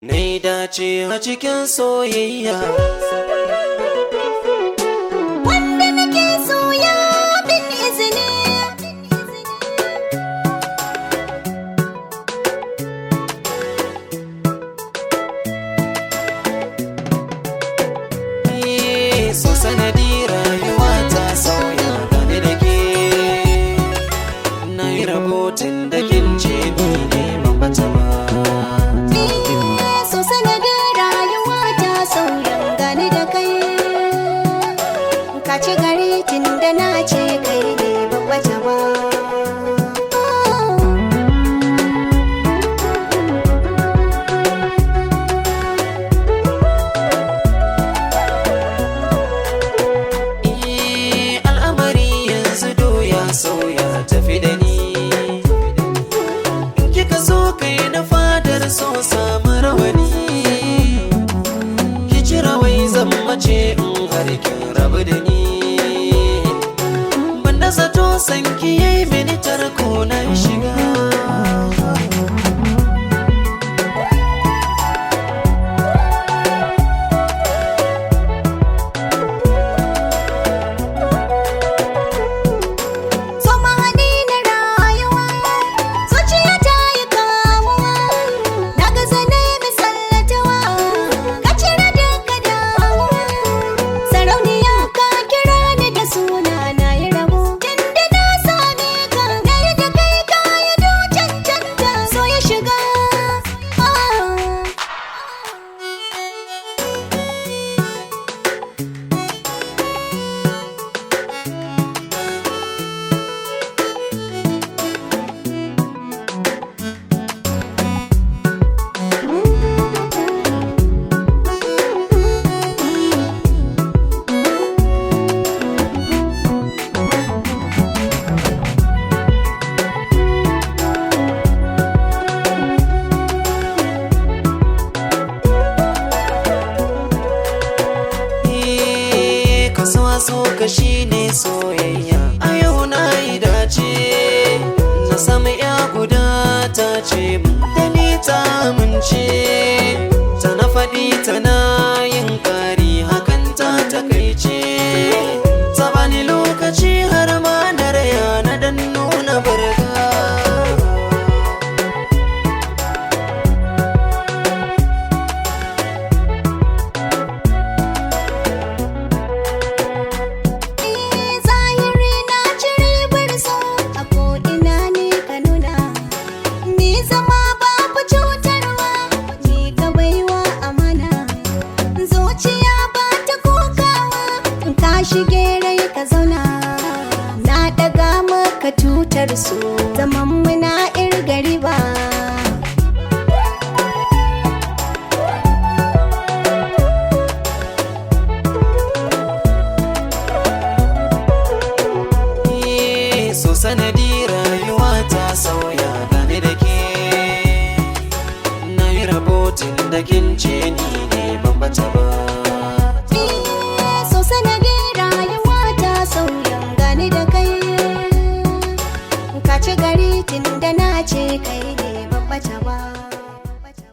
Nai dace a cikin soyayya, wanda nake so ya bin izini. so sanadi rayuwa ta sauya game da ke. Na yi rahoton da kin ce ni ne ban bata ba. So sanadin rayuwa ta sauya gani da kai. Ka ci gari tun da na ce kai ne babbata ba. Al'amari yanzu doya sauya tafi da ni. In kika so kai na fadar so samu rawani. Ki ci rawai zan mace in har kin rabu da ni. Banda zato sanki yayi mini tarko na shiga. So mahani na rayuwa, zuciya ta yi kamuwa. Na gaza ne misallatuwa, ka cire duka damuwa. Sarauniya ka kira ni da suna na yi rabo. Tunda na same ka, na yi da kai ka yi do cancanta. So ya shiga. Kasuwa so ka shi ne soyayya. A yau na yi dace, na sami ya guda ta ce mun da ni ta amince. Ta na faɗi tana yin ƙari hakan ta takaice. Ta bani lokaci har ma na raya na dan nuna barga. Zahiri na ci ribar so, a ko'ina ne ka nuna. Ni zama babu cutarwa, ni ka baiwa amana. Zuciya ba ta kokawa, in ka shige rai ka zauna. Na ɗaga maka tutar su, zaman muna irgari ba. So sanadi rayuwa ta sauya game da ke. Na yi rahoton da kin ce ni